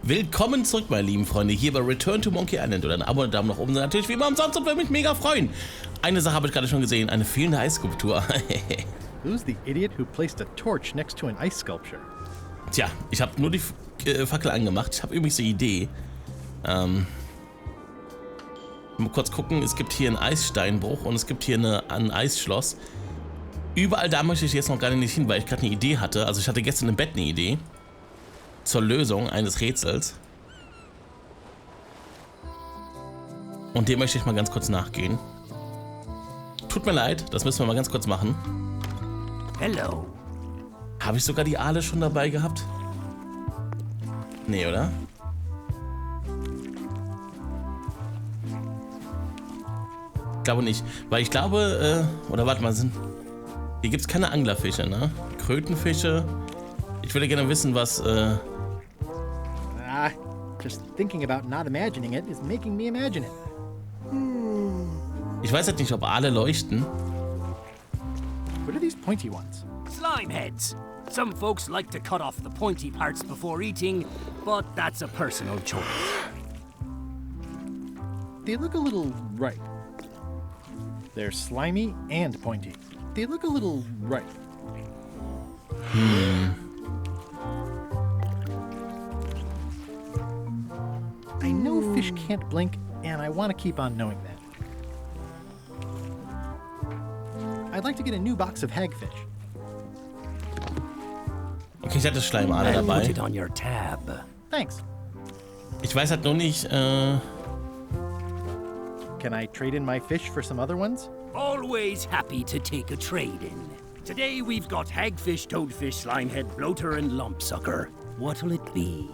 Willkommen zurück, meine lieben Freunde, hier bei Return to Monkey Island. Oder ein Abo und Daumen nach oben sind natürlich wie immer umsonst und würde mich mega freuen. Eine Sache habe ich gerade schon gesehen, eine fehlende Eisskulptur. Who's the idiot who placed a torch next to an ice sculpture? Tja, ich habe nur die Fackel angemacht. Ich habe übrigens eine Idee. Mal kurz gucken, es gibt hier einen Eissteinbruch und es gibt hier ein Eisschloss. Überall da möchte ich jetzt noch gar nicht hin, weil ich gerade eine Idee hatte. Also ich hatte gestern im Bett eine Idee zur Lösung eines Rätsels. Und dem möchte ich mal ganz kurz nachgehen. Tut mir leid, das müssen wir mal ganz kurz machen. Hello. Habe ich sogar die Aale schon dabei gehabt? Nee, oder? Ich glaube nicht. Weil ich glaube, oder warte mal, hier gibt es keine Anglerfische, ne? Krötenfische. Ich würde gerne wissen, was, Just thinking about not imagining it is making me imagine it. Ich weiß halt nicht, ob Aale leuchten. What are these pointy ones? Slime heads. Some folks like to cut off the pointy parts before eating, but that's a personal choice. They look a little ripe. They're slimy and pointy. They look a little ripe. I know fish can't blink, and I want to keep on knowing that. I'd like to get a new box of hagfish. Okay, ich hatte Schleimaale I'll put dabei. it on your tab. Thanks. Ich weiß halt nur nicht, Can I trade in my fish for some other ones? Always happy to take a trade-in. Today we've got hagfish, toadfish, slimehead, bloater, and lumpsucker. What'll it be?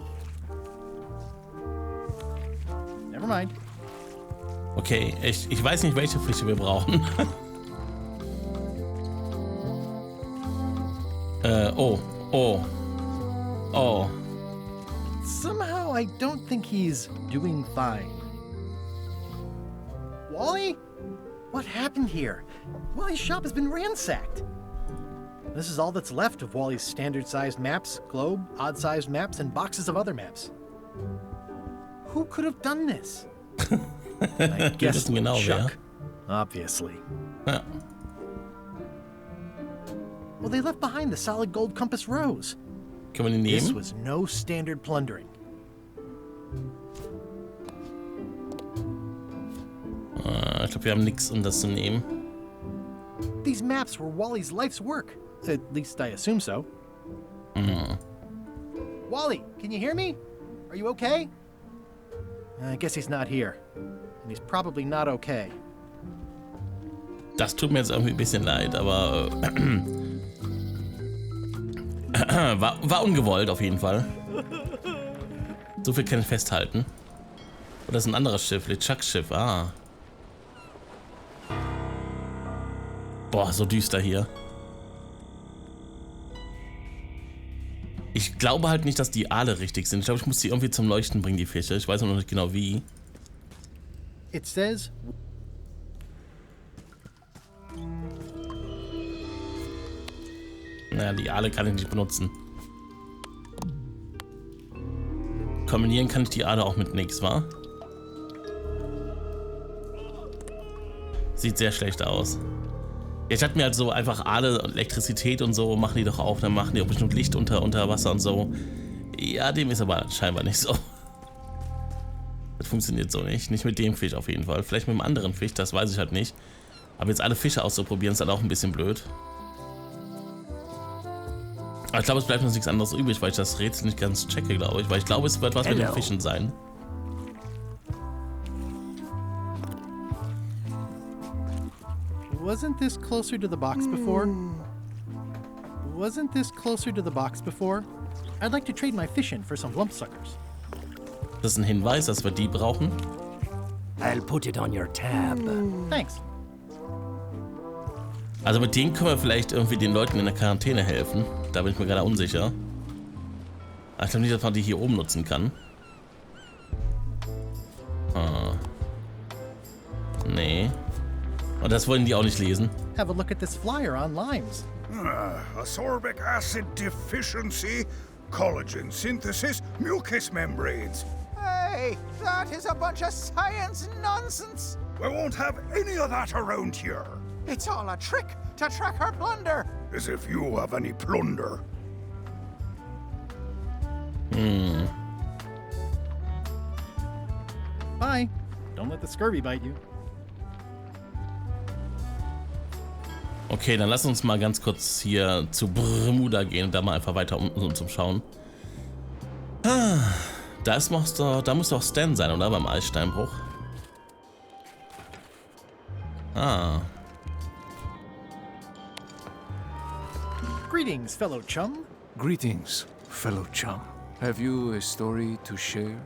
Never mind. okay, ich weiß nicht, welche Fische wir brauchen. Oh. Somehow I don't think he's doing fine. Wally? What happened here? Wally's shop has been ransacked. This is all that's left of Wally's standard-sized maps, globe, odd-sized maps, and boxes of other maps. Who could have done this? I guess wissen genau, LeChuck, obviously. Ja. Well, they left behind the solid gold compass rose. Können wir den This nehmen? was no standard plundering. Ich glaube, wir haben nichts, um das zu nehmen. These maps were Wally's life's work. At least I assume so. Wally, can you hear me? Are you okay? I guess he's not here. And he's probably not okay. Das tut mir jetzt irgendwie ein bisschen leid, aber war ungewollt auf jeden Fall. So viel kann ich festhalten. Oder ist ein anderes Schiff, LeChucks Schiff, Boah, so düster hier. Ich glaube halt nicht, dass die Aale richtig sind. Ich glaube, ich muss die irgendwie zum Leuchten bringen, die Fische. Ich weiß noch nicht genau wie. It says... Naja, die Aale kann ich nicht benutzen. Kombinieren kann ich die Aale auch mit nichts, wa? Sieht sehr schlecht aus. Ja, ich hatte mir halt so einfach Aale und Elektrizität und so machen die doch auch. Dann machen die auch bestimmt Licht unter Wasser und so. Ja, dem ist aber scheinbar nicht so. Das funktioniert so nicht. Nicht mit dem Fisch auf jeden Fall. Vielleicht mit einem anderen Fisch, das weiß ich halt nicht. Aber jetzt alle Fische auszuprobieren, ist halt auch ein bisschen blöd. Aber ich glaube, es bleibt uns nichts anderes übrig, weil ich das Rätsel nicht ganz checke, glaube ich. Weil ich glaube, es wird was mit den Fischen sein. Wasn't this closer to the box before? Wasn't this closer to the box before? I'd like to trade my fish in for some lumpsuckers. Das ist ein Hinweis, dass wir die brauchen. I'll put it on your tab. Thanks. Also mit denen können wir vielleicht irgendwie den Leuten in der Quarantäne helfen. Da bin ich mir gerade unsicher. Aber ich glaube nicht, dass man die hier oben nutzen kann. Nee. Und das wollen die auch nicht lesen. Have a look at this flyer on limes. Ascorbic acid deficiency Collagen synthesis, mucus membranes. Hey, that is a bunch of science nonsense. We won't have any of that around here. It's all a trick to track our plunder. As if you have any plunder. Bye. Don't let the scurvy bite you. Okay, dann lass uns mal ganz kurz hier zu Bermuda gehen und da mal einfach weiter um zum Schauen. Da muss doch Stan sein, oder? Beim Eissteinbruch. Greetings, fellow chum. Greetings, fellow chum. Have you a story to share?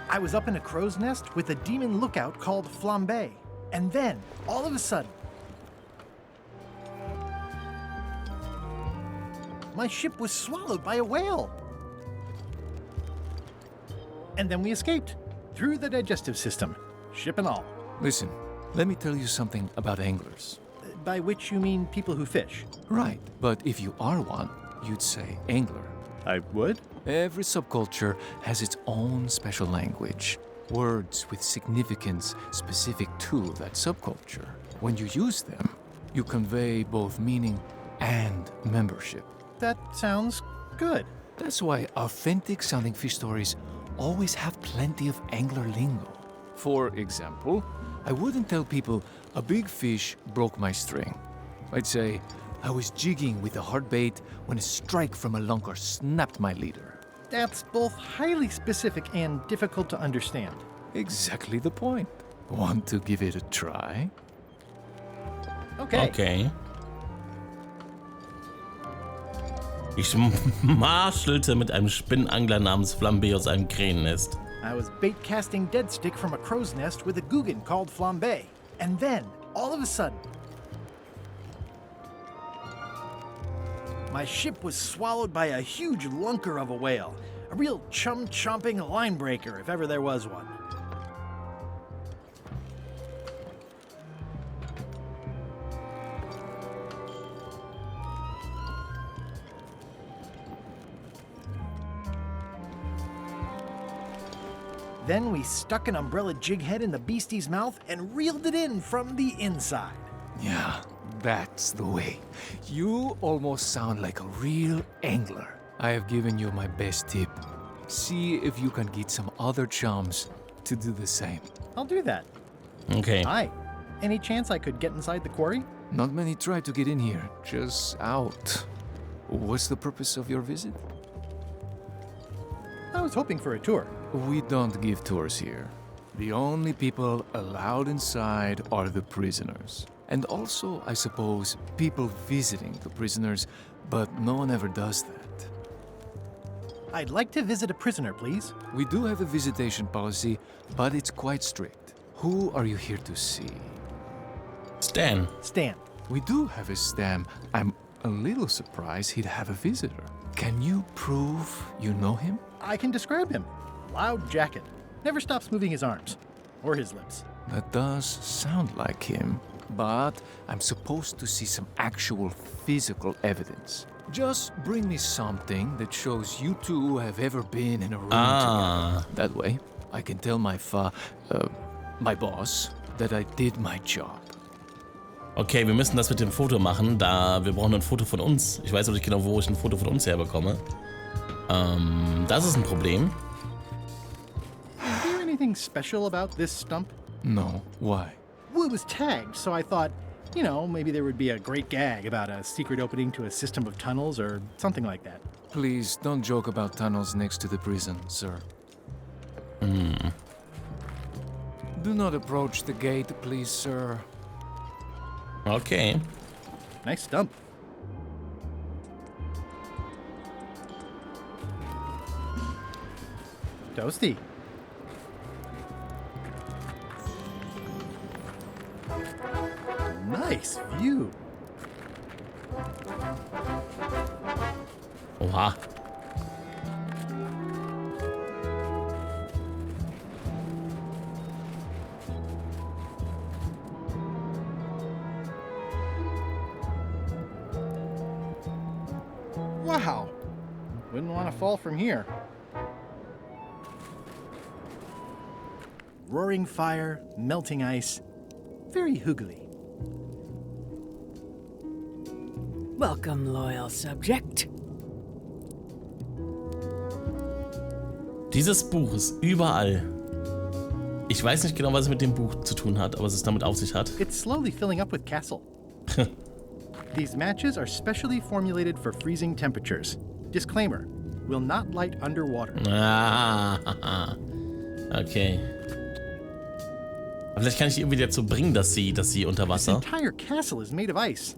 I was up in a crow's nest with a demon lookout called Flambe. And then, all of a sudden, my ship was swallowed by a whale. And then we escaped, through the digestive system, ship and all. Listen, let me tell you something about anglers. By which you mean people who fish. Right, but if you are one, you'd say angler. I would? Every subculture has its own special language. Words with significance specific to that subculture. When you use them, you convey both meaning and membership. That sounds good. That's why authentic sounding fish stories always have plenty of angler lingo. For example, I wouldn't tell people a big fish broke my string. I'd say I was jigging with a hard bait when a strike from a lunker snapped my leader. That's both highly specific and difficult to understand. Exactly the point. Want to give it a try? Okay. Okay. Ich marschelte mit einem Spinnenangler namens Flambe aus einem Krähennest. I was bait casting dead stick from a crow's nest with a Guggen called Flambe. And then, all of a sudden, my ship was swallowed by a huge lunker of a whale. A real chum-chomping line breaker, if ever there was one. Then we stuck an umbrella jig head in the beastie's mouth and reeled it in from the inside. Yeah, that's the way. You almost sound like a real angler. I have given you my best tip. See if you can get some other chums to do the same. I'll do that. Okay. Hi. Any chance I could get inside the quarry? Not many try to get in here, just out. What's the purpose of your visit? I was hoping for a tour. We don't give tours here. The only people allowed inside are the prisoners. And also, I suppose, people visiting the prisoners, but no one ever does that. I'd like to visit a prisoner, please. We do have a visitation policy, but it's quite strict. Who are you here to see? Stan. Stan. We do have a Stan. I'm a little surprised he'd have a visitor. Can you prove you know him? I can describe him. Loud jacket. Never stops moving his arms. Or his lips. That does sound like him. But I'm supposed to see some actual physical evidence. Just bring me something that shows you two have ever been in a room together. That way, I can tell my boss that I did my job. Okay, wir müssen das mit dem Foto machen, da wir brauchen ein Foto von uns. Ich weiß aber nicht genau, wo ich ein Foto von uns herbekomme. Das ist ein Problem. Is there anything special about this stump? No, why? Well, it was tagged, so I thought, you know, maybe there would be a great gag about a secret opening to a system of tunnels or something like that. Please don't joke about tunnels next to the prison, sir. Do not approach the gate, please, sir. Okay. Nice stump. Toasty. Nice view. Oha. Wow. Wouldn't want to fall from here. Roaring fire, melting ice. Very hygge. Welcome, loyal subject. Dieses Buch ist überall. Ich weiß nicht genau, was es mit dem Buch zu tun hat, aber was es damit auf sich hat. It's slowly filling up with castle. These matches are specially formulated for freezing temperatures. Disclaimer, will not light underwater. Ah, okay. Aber vielleicht kann ich die irgendwie dazu bringen, dass sie unter This Wasser... entire castle is made of ice.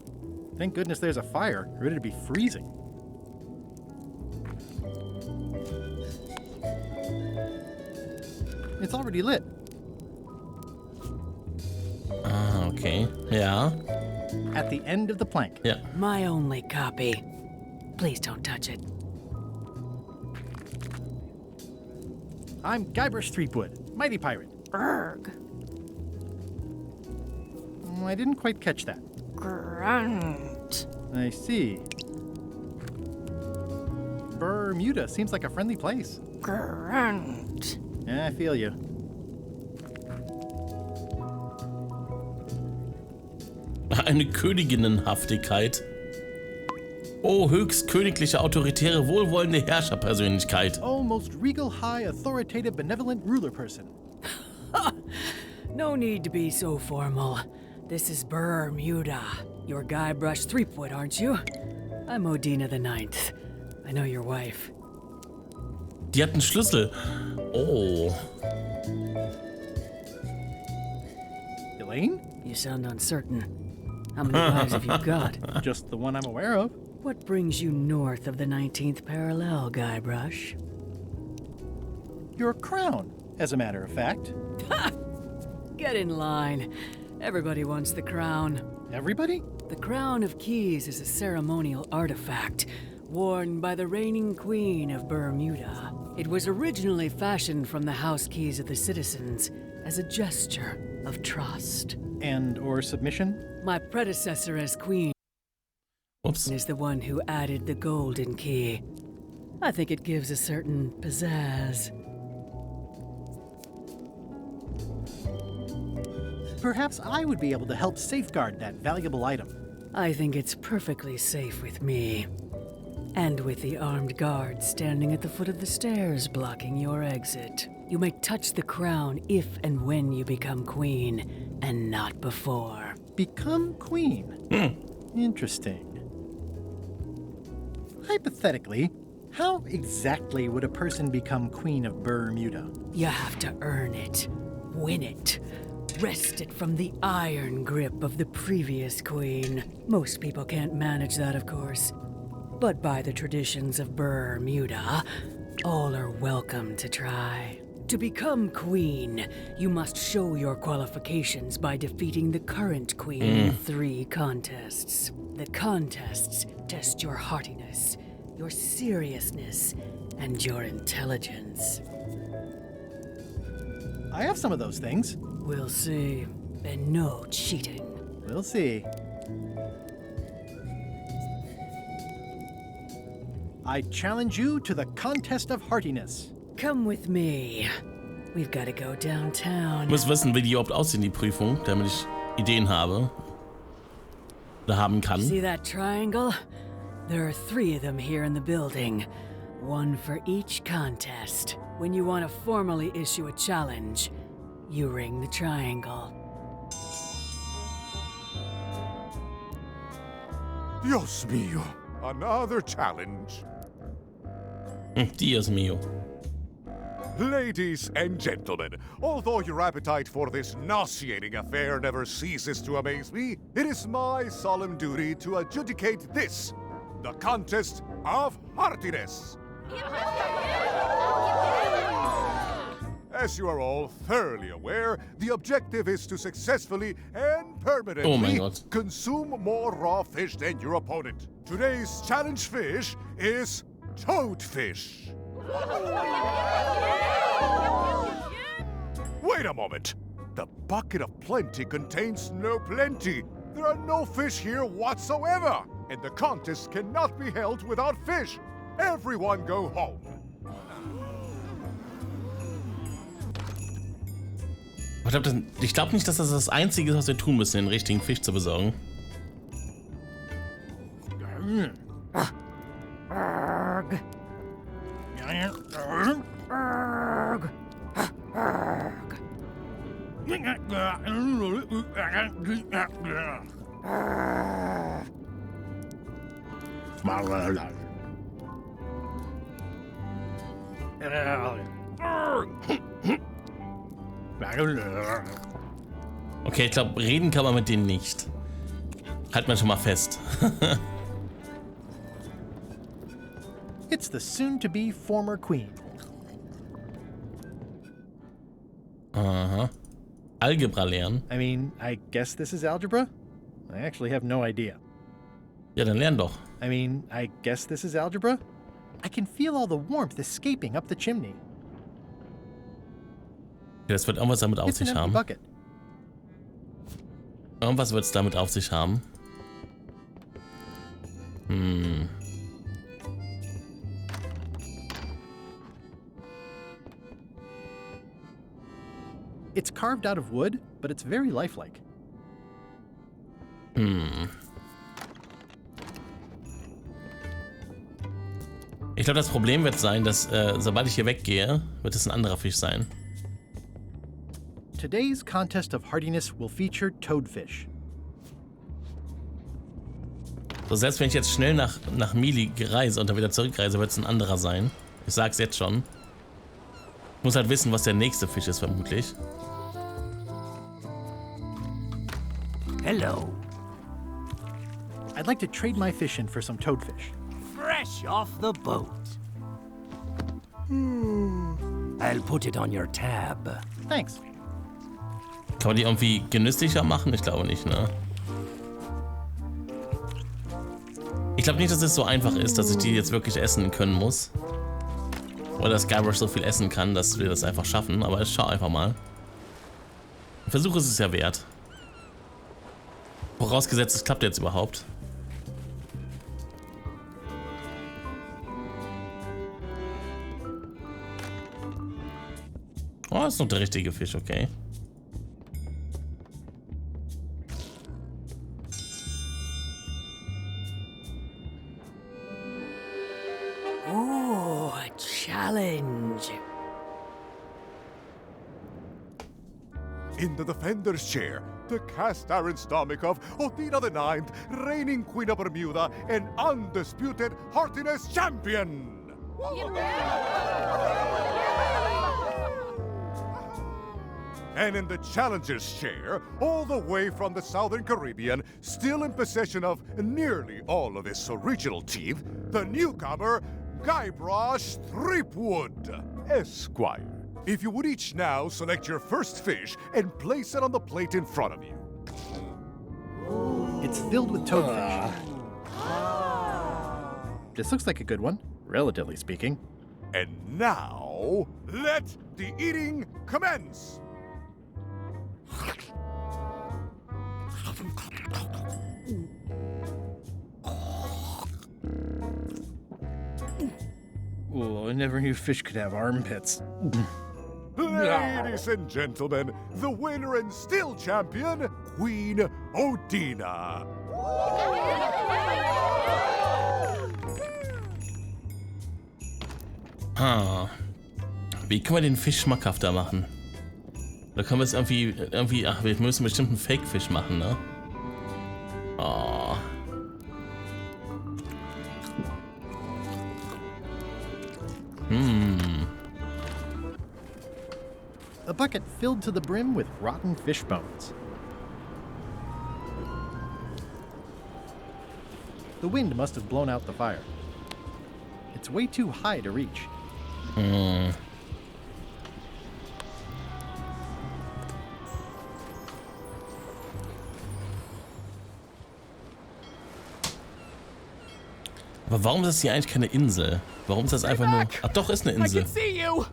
Thank goodness there's a fire, ready to be freezing. It's already lit. Ah, okay. Ja. At the end of the plank. Ja. My only copy. Please don't touch it. I'm Guybrush Threepwood, mighty pirate. Grg. I didn't quite catch that. Grunt. I see. Bermuda seems like a friendly place. Grunt. Yeah, I feel you. Eine Königinnenhaftigkeit. Oh, höchst königliche, autoritäre, wohlwollende Herrscherpersönlichkeit. Oh, most regal, high, authoritative, benevolent ruler person. No need to be so formal. This is Bermuda. You're Guybrush Threepwood, aren't you? I'm Odina the Ninth. I know your wife. Die hat einen Schlüssel. Oh. Elaine? You sound uncertain. How many wives have you got? Just the one I'm aware of. What brings you north of the 19th parallel, Guybrush? Your crown, as a matter of fact. Get in line. Everybody wants the crown. Everybody? The Crown of Keys is a ceremonial artifact worn by the reigning queen of Bermuda. It was originally fashioned from the house keys of the citizens as a gesture of trust. And or submission? My predecessor as queen Ups. is the one who added the golden key. I think it gives a certain pizzazz. Perhaps I would be able to help safeguard that valuable item. I think it's perfectly safe with me. And with the armed guards standing at the foot of the stairs blocking your exit. You may touch the crown if and when you become queen, and not before. Become queen? Interesting. Hypothetically, how exactly would a person become queen of Bermuda? You have to earn it, win it, wrest it from the iron grip of the previous queen. Most people can't manage that, of course. But by the traditions of Bermuda, all are welcome to try. To become queen, you must show your qualifications by defeating the current queen in 3 contests. The contests test your heartiness, your seriousness, and your intelligence. I have some of those things. We'll see. And no cheating. We'll see. I challenge you to the contest of heartiness. Come with me. We've got to go downtown. Ich muss wissen, wie die überhaupt aussehen, die Prüfung, damit ich Ideen habe. Oder haben kann. See that triangle? There are 3 of them here in the building. 1 for each contest. When you want to formally issue a challenge, you ring the triangle. Dios mío, another challenge. Dios mío. Ladies and gentlemen, although your appetite for this nauseating affair never ceases to amaze me, it is my solemn duty to adjudicate this, the contest of heartiness. As you are all thoroughly aware, the objective is to successfully and permanently consume more raw fish than your opponent. Today's challenge fish is toadfish. Wait a moment. The bucket of plenty contains no plenty. There are no fish here whatsoever. and the contest cannot be held without fish. Everyone go home. Ich glaube nicht, dass das das Einzige ist, was wir tun müssen, den richtigen Fisch zu besorgen. Okay, ich glaube, reden kann man mit denen nicht. Halt man schon mal fest. It's the soon-to-be former queen. Aha. Algebra lernen. I mean, I guess this is algebra? I actually have no idea. Ja, dann lern doch. I mean, I guess this is algebra? I can feel all the warmth escaping up the chimney. Ja, das wird irgendwas damit auf It's an sich empty haben. bucket. Irgendwas wird es damit auf sich haben. It's carved out of wood, but it's very lifelike. Ich glaube, das Problem wird sein, dass sobald ich hier weggehe, wird es ein anderer Fisch sein. Today's contest of hardiness will feature toadfish. So, selbst wenn ich jetzt schnell nach Mêlée reise und dann wieder zurückreise, wird es ein anderer sein. Ich sag's jetzt schon. Ich muss halt wissen, was der nächste Fisch ist, vermutlich. Hello. I'd like to trade my fish in for some toadfish. Fresh off the boat. I'll put it on your tab. Thanks. Kann man die irgendwie genüsslicher machen? Ich glaube nicht, ne? Ich glaube nicht, dass es so einfach ist, dass ich die jetzt wirklich essen können muss. Oder dass Guybrush so viel essen kann, dass wir das einfach schaffen. Aber ich schau einfach mal. Ein Versuch ist es ja wert. Vorausgesetzt, es klappt jetzt überhaupt. Oh, das ist noch der richtige Fisch, okay. Oh, a challenge. In the defender's chair, the cast iron stomach of Othina the Ninth, reigning Queen of Bermuda and undisputed heartiness champion. And in the challenger's chair, all the way from the Southern Caribbean, still in possession of nearly all of his original teeth, the newcomer, Guybrush Threepwood, Esquire. If you would each now select your first fish and place it on the plate in front of you. It's filled with toadfish. This looks like a good one, relatively speaking. And now, let the eating commence! Oh, I never knew fish could have armpits. Ladies and gentlemen, the winner and still champion, Queen Othina. Wie können wir den Fisch schmackhafter machen? Da können wir es irgendwie, ach, wir müssen bestimmt einen Fake-Fisch machen, ne? Oh. A bucket filled to the brim with rotten fish bones. The wind must have blown out the fire. It's way too high to reach. Aber warum ist das hier eigentlich keine Insel? Warum ist das einfach nur... Ach doch, ist eine Insel. I can see you.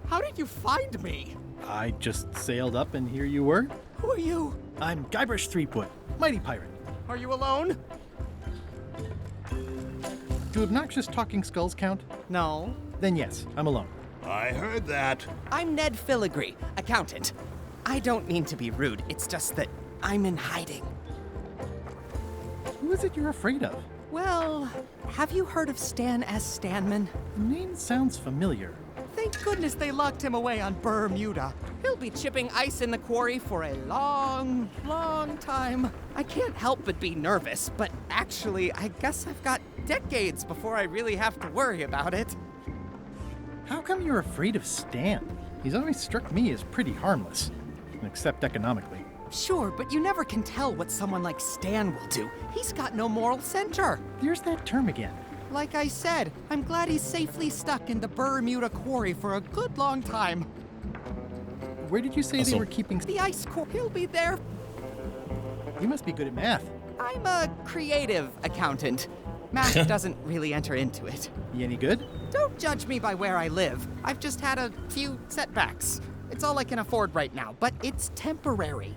How did you find me? I just sailed up and here you were. Who are you? I'm Guybrush Threepwood, mighty pirate. Are you alone? Do obnoxious talking skulls count? No. Then yes, I'm alone. I heard that. I'm Ned Filigree, accountant. I don't mean to be rude, it's just that I'm in hiding. Who is it you're afraid of? Well, have you heard of Stan S. Stanman? The name sounds familiar. Thank goodness they locked him away on Bermuda. He'll be chipping ice in the quarry for a long, long time. I can't help but be nervous, but actually, I guess I've got decades before I really have to worry about it. How come you're afraid of Stan? He's always struck me as pretty harmless, except economically. Sure, but you never can tell what someone like Stan will do. He's got no moral center. There's that term again. Like I said, I'm glad he's safely stuck in the Bermuda quarry for a good long time. Where did you say they were keeping the ice core? He'll be there. You must be good at math. I'm a creative accountant. Math doesn't really enter into it. You any good? Don't judge me by where I live. I've just had a few setbacks. It's all I can afford right now, but it's temporary.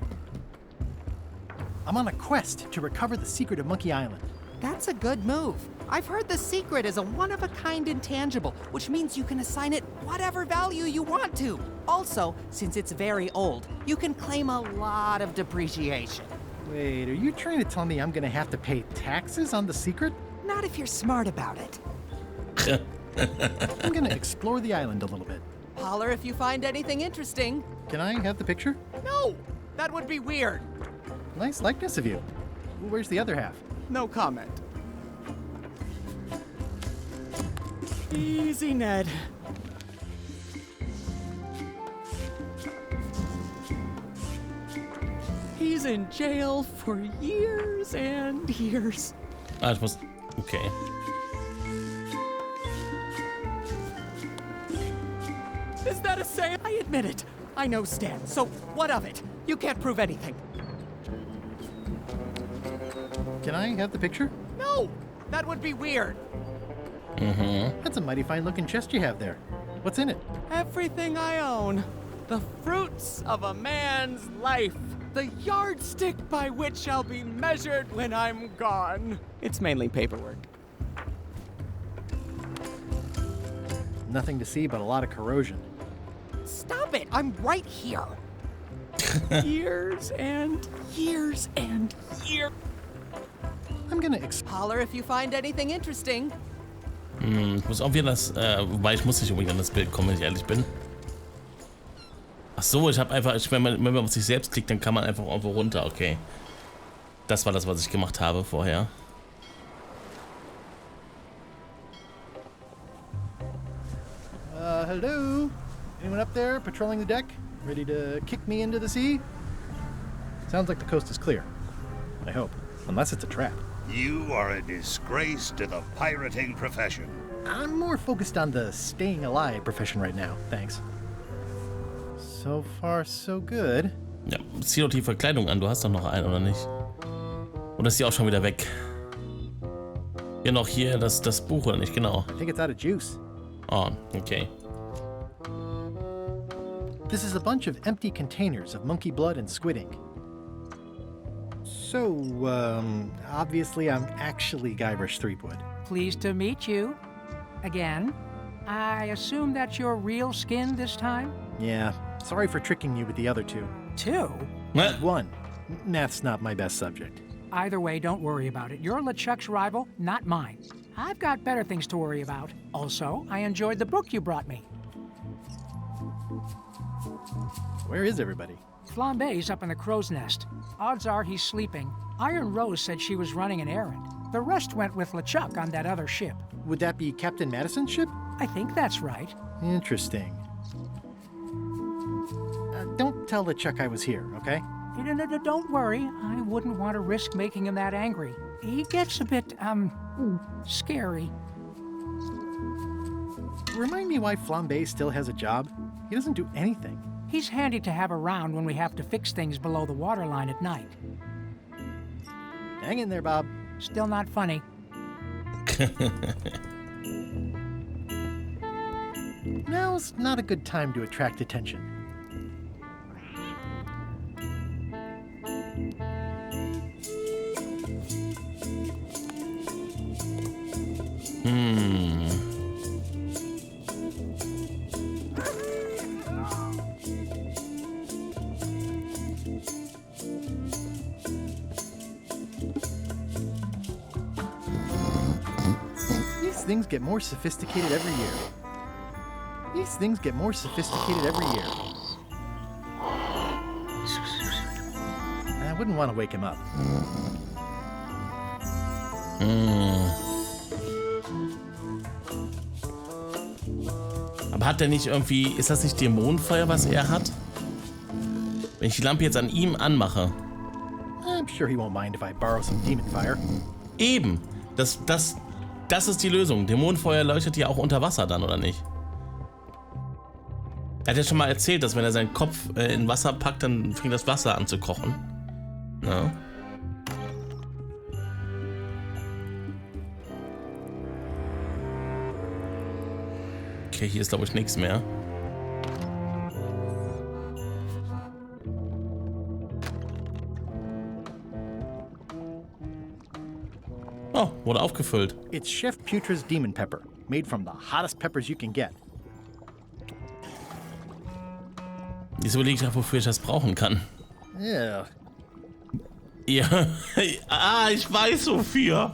I'm on a quest to recover the secret of Monkey Island. That's a good move. I've heard the secret is a one-of-a-kind intangible, which means you can assign it whatever value you want to. Also, since it's very old, you can claim a lot of depreciation. Wait, are you trying to tell me I'm gonna have to pay taxes on the secret? Not if you're smart about it. I'm gonna explore the island a little bit. Holler if you find anything interesting. Can I have the picture? No, that would be weird. Nice likeness of you. Where's the other half? No comment. Easy, Ned. He's in jail for years and years. Ah, ich muss... Okay. Is that a say? I admit it. I know Stan, so what of it? You can't prove anything. Can I have the picture? No, that would be weird. That's a mighty fine looking chest you have there. What's in it? Everything I own. The fruits of a man's life. The yardstick by which I'll be measured when I'm gone. It's mainly paperwork. Nothing to see but a lot of corrosion. Stop it! I'm right here. Years and years and years. I'm gonna Holler if you find anything interesting. Ich muss auch wieder das, wobei ich muss nicht unbedingt an das Bild kommen, wenn ich ehrlich bin. Ach so, ich habe einfach, wenn man auf sich selbst klickt, dann kann man einfach irgendwo runter, okay. Das war das, was ich gemacht habe vorher. Hello? Anyone up there patrolling the deck? Ready to kick me into the sea? Sounds like the coast is clear. I hope. Unless it's a trap. You are a disgrace to the pirating profession. I'm more focused on the staying alive profession right now, thanks. So far, so good. Ja, zieh doch die Verkleidung an, du hast doch noch einen, oder nicht? Oder ist die auch schon wieder weg? Ja, noch hier das Buch, oder nicht? Genau. I think it's out of juice. Oh, okay. This is a bunch of empty containers of monkey blood and squid ink. So, obviously I'm actually Guybrush Threepwood. Pleased to meet you. Again. I assume that's your real skin this time? Yeah, sorry for tricking you with the other two. Two? One. Math's not my best subject. Either way, don't worry about it. You're LeChuck's rival, not mine. I've got better things to worry about. Also, I enjoyed the book you brought me. Where is everybody? Flambe's up in the crow's nest. Odds are he's sleeping. Iron Rose said she was running an errand. The rest went with LeChuck on that other ship. Would that be Kapitän Madison's ship? I think that's right. Interesting. Don't tell LeChuck I was here, okay? No, don't worry. I wouldn't want to risk making him that angry. He gets a bit, scary. Remind me why Flambe still has a job? He doesn't do anything. He's handy to have around when we have to fix things below the waterline at night. Hang in there, Bob. Still not funny. Now's not a good time to attract attention. things get more sophisticated every year. These things get more sophisticated every year. I wouldn't want to wake him up. Aber hat der nicht irgendwie... Ist das nicht Dämonenfeuer, was er hat? Wenn ich die Lampe jetzt an ihm anmache. I'm sure he won't mind if I borrow some demon fire. Eben. Das ist die Lösung. Dämonenfeuer leuchtet ja auch unter Wasser dann, oder nicht? Er hat ja schon mal erzählt, dass wenn er seinen Kopf in Wasser packt, dann fängt das Wasser an zu kochen. Ja. Okay, hier ist glaube ich nichts mehr. Oh, wurde aufgefüllt. It's Chef Putra's demon pepper, made from the hottest peppers you can get. Jetzt überlege ich auch, wofür ich das brauchen kann. Yeah. Ja. Ich weiß wofür.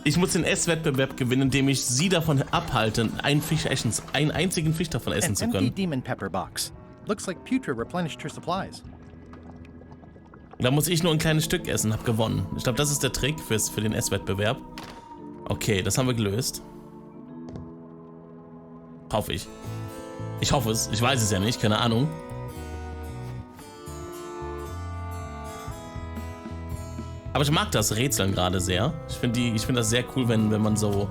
Ich muss den Esswettbewerb gewinnen, indem ich sie davon abhalte, einen einzigen Fisch davon essen zu können. An empty demon pepper box. Looks like Putra replenished her supplies. Da muss ich nur ein kleines Stück essen, hab gewonnen. Ich glaube, das ist der Trick für den Esswettbewerb. Okay, das haben wir gelöst. Hoffe ich. Ich hoffe es. Ich weiß es ja nicht, keine Ahnung. Aber ich mag das Rätseln gerade sehr. Ich finde das sehr cool, wenn man so,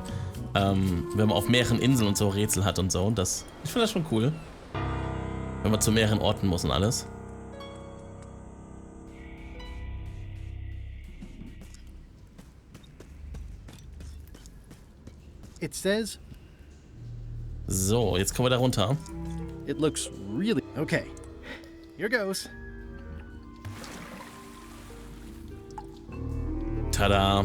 wenn man auf mehreren Inseln und so Rätsel hat und so. Ich finde das schon cool. Wenn man zu mehreren Orten muss und alles. It says... So, jetzt kommen wir da runter. It looks really... Okay. Here goes. Tada.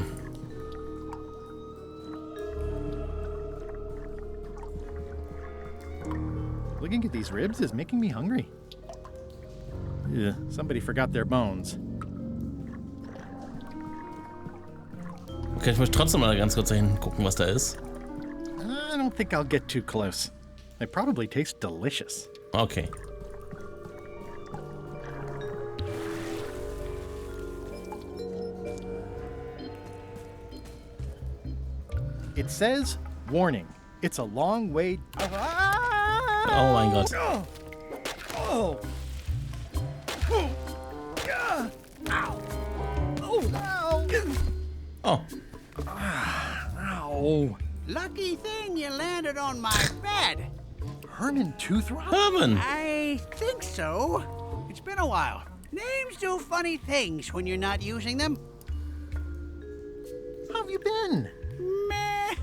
Looking at these ribs is making me hungry. Ugh, somebody forgot their bones. Okay, ich möchte trotzdem mal ganz kurz dahin gucken, was da ist. I don't think I'll get too close. They probably taste delicious. Okay. It says, warning, it's a long way... Oh mein Gott. Oh. Oh. Ow. Lucky thing you landed on my bed. Herman Toothrot? Herman! I think so. It's been a while. Names do funny things when you're not using them. How have you been? Meh.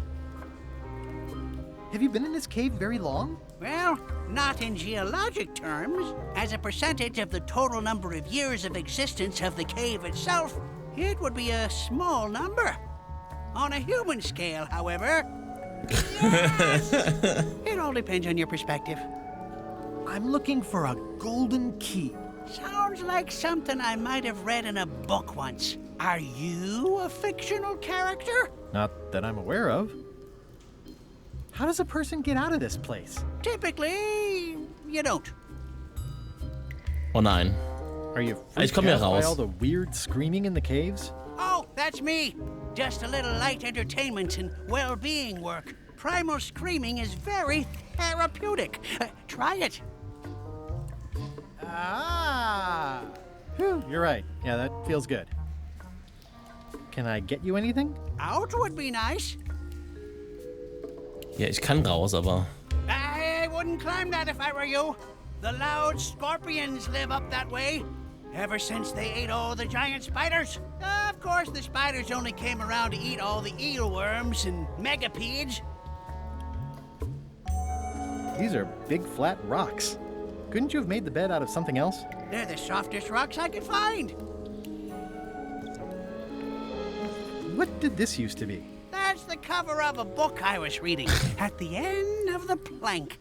Have you been in this cave very long? Well, not in geologic terms. As a percentage of the total number of years of existence of the cave itself, it would be a small number. On a human scale, however, yes, it all depends on your perspective. I'm looking for a golden key. Sounds like something I might have read in a book once. Are you a fictional character? Not that I'm aware of. How does a person get out of this place? Typically, you don't. Oh nein. Are you Ich freaked komm hier out by raus. all the weird screaming in the caves? Oh, that's me. Just a little light entertainment and well-being work. Primal screaming is very therapeutic. Try it. Ah! Whew, you're right. Yeah, that feels good. Can I get you anything? Out would be nice. Ja, ich kann raus, aber... I wouldn't climb that if I were you. The loud scorpions live up that way. Ever since they ate all the giant spiders. Of course, the spiders only came around to eat all the eelworms and megapedes. These are big flat rocks. Couldn't you have made the bed out of something else? They're the softest rocks I could find. What did this used to be? That's the cover of a book I was reading. At the end of the plank.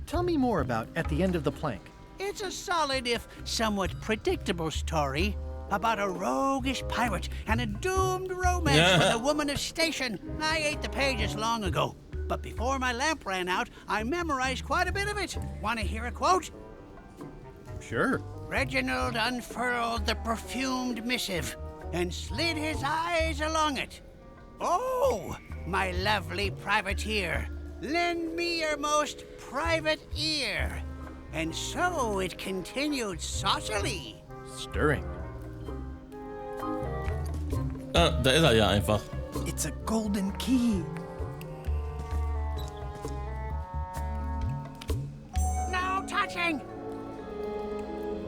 Tell me more about At the End of the Plank. It's a solid, if somewhat predictable story. about a roguish pirate and a doomed romance with a woman of station. I ate the pages long ago, but before my lamp ran out, I memorized quite a bit of it. Want to hear a quote? Sure. Reginald unfurled the perfumed missive and slid his eyes along it. Oh, my lovely privateer, lend me your most private ear. And so it continued saucily. Stirring. Ah, da ist er ja einfach. It's a golden key. No touching!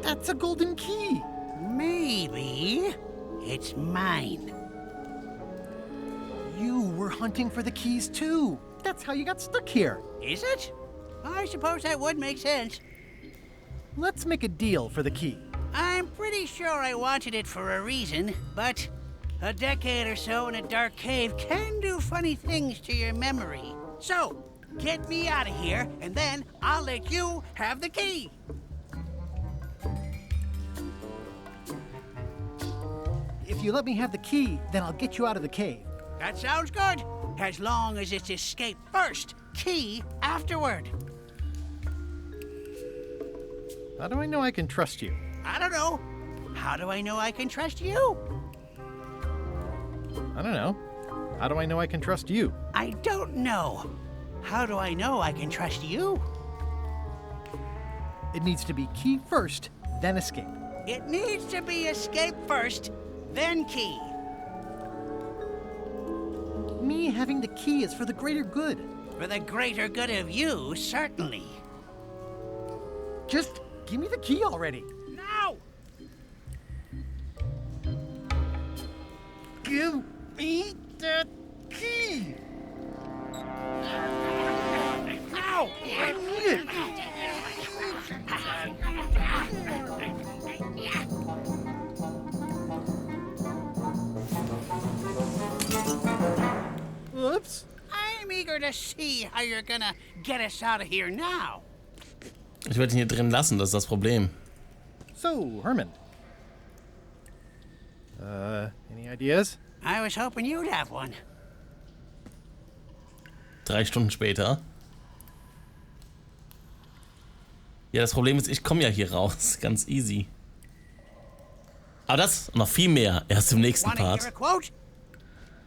That's a golden key. Maybe it's mine. You were hunting for the keys too. That's how you got stuck here. Is it? I suppose that would make sense. Let's make a deal for the key. I'm pretty sure I wanted it for a reason, but a decade or so in a dark cave can do funny things to your memory. So, get me out of here, and then I'll let you have the key. If you let me have the key, then I'll get you out of the cave. That sounds good, as long as it's escape first, key afterward. How do I know I can trust you? I don't know. How do I know I can trust you? I don't know. How do I know I can trust you? I don't know. How do I know I can trust you? It needs to be key first, then escape. It needs to be escape first, then key. Me having the key is for the greater good. For the greater good of you, certainly. Just give me the key already. Now! Give me the key! Now! I need it! Oops. I'm eager to see how you're gonna get us out of here now. Ich werde ihn hier drin lassen, das ist das Problem. So, Herman. Any ideas? I was hoping you'd have one. 3 Stunden später. Ja, das Problem ist, ich komme ja hier raus. Ganz easy. Aber das und noch viel mehr erst im nächsten Part.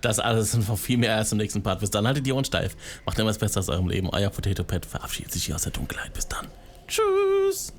Das alles und noch viel mehr erst im nächsten Part. Bis dann, haltet die Ohren steif. Macht immer das Beste aus eurem Leben. Euer Potato Pet verabschiedet sich hier aus der Dunkelheit. Bis dann. Tschüss.